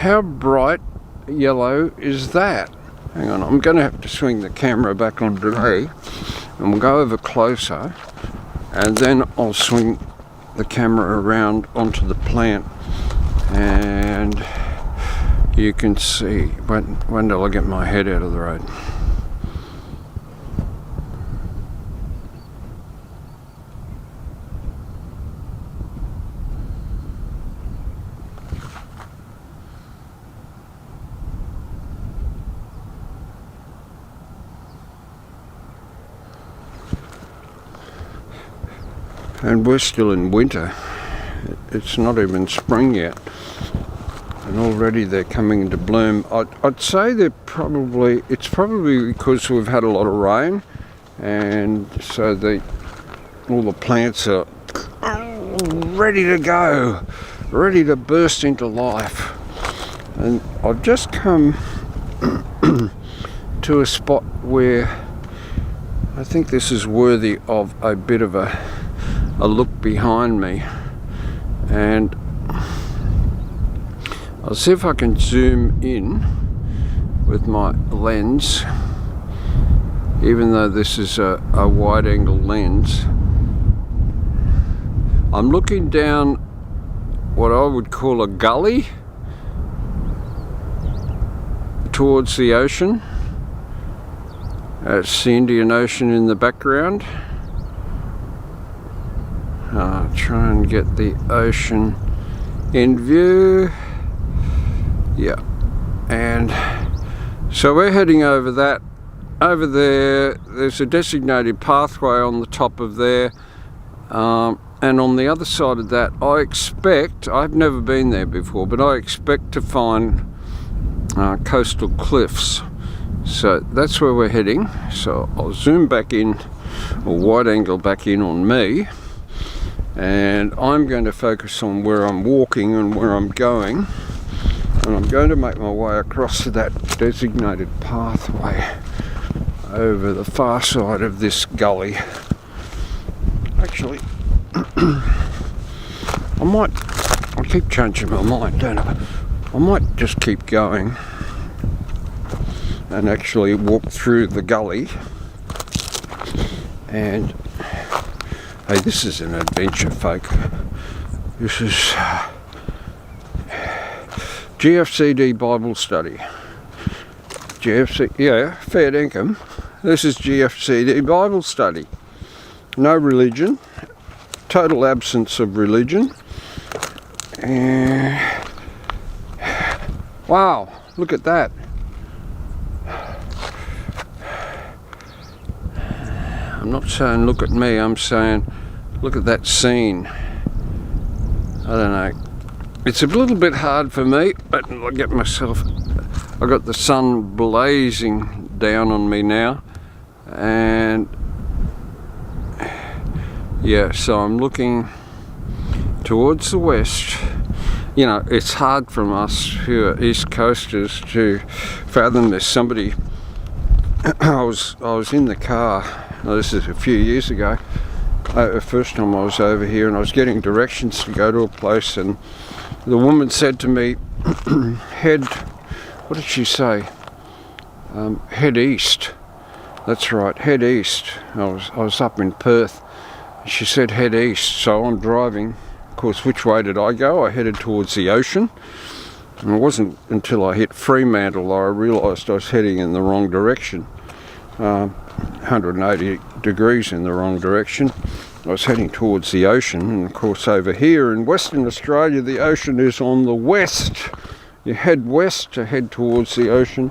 How bright yellow is that? Hang on, I'm going to have to swing the camera back onto me and we'll go over closer and then I'll swing the camera around onto the plant and you can see. When do I get my head out of the road? And we're still in winter. It's not even spring yet, and already they're coming into bloom. I'd say it's probably because we've had a lot of rain, and so all the plants are ready to go, ready to burst into life. And I've just come to a spot where I think this is worthy of a bit of a look behind me, and I'll see if I can zoom in with my lens, even though this is a wide angle lens. I'm looking down what I would call a gully towards the ocean. It's the Indian Ocean in the background. Try and get the ocean in view. Yeah, and so we're heading over that. Over there, there's a designated pathway on the top of there, and on the other side of that, I've never been there before, but I expect to find coastal cliffs. So that's where we're heading. So I'll zoom back in, or wide angle back in on me, and I'm going to focus on where I'm walking and where I'm going, and I'm going to make my way across to that designated pathway over the far side of this gully. Actually, I keep changing my mind, don't I? I might just keep going and actually walk through the gully. And hey, this is an adventure, folk. This is GFCD Bible study. Fair dinkum. This is GFCD Bible study. No religion, total absence of religion. Wow, look at that. I'm not saying look at me, I'm saying look at that scene. I don't know. It's a little bit hard for me, but I got the sun blazing down on me now, and yeah, so I'm looking towards the west. You know, it's hard from us who are East Coasters to fathom this. I was in the car, this is a few years ago, the first time I was over here, and I was getting directions to go to a place, and the woman said to me, what did she say? Head east. That's right, head east. I was up in Perth. She said head east, so I'm driving. Of course, which way did I go? I headed towards the ocean. And it wasn't until I hit Fremantle I realised I was heading in the wrong direction. 180 degrees in the wrong direction. I was heading towards the ocean, and of course over here in Western Australia the ocean is on the west. You head west to head towards the ocean.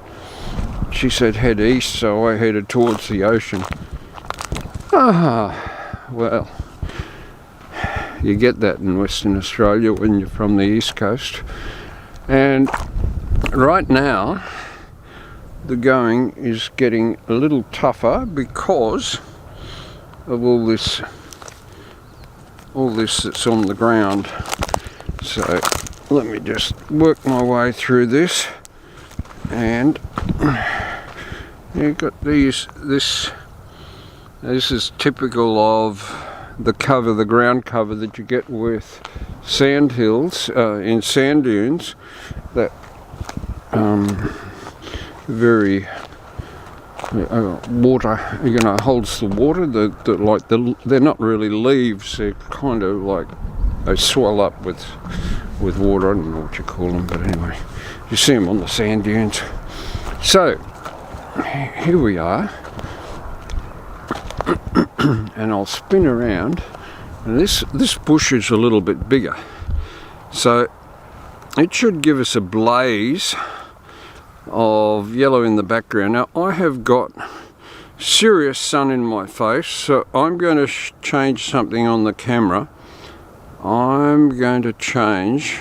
She said head east, so I headed towards the ocean. Well, you get that in Western Australia when you're from the East Coast. And right now the going is getting a little tougher because of all this that's on the ground. So let me just work my way through this, and you've got this is typical of the ground cover that you get with sand hills in sand dunes, that very water, holds the water. They're not really leaves. They're kind of like they swell up with water. I don't know what you call them, but anyway, you see them on the sand dunes. So here we are, and I'll spin around. And this bush is a little bit bigger, so it should give us a blaze of yellow in the background. Now I have got serious sun in my face, so I'm going to change something on the camera. I'm going to change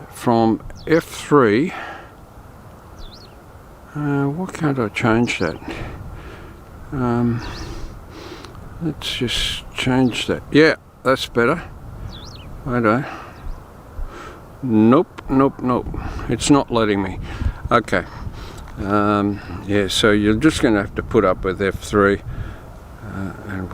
from F3. Why can't I change that? Let's just change that. Yeah, that's better. Righto. Nope. It's not letting me. Okay. Yeah, so you're just going to have to put up with F3, and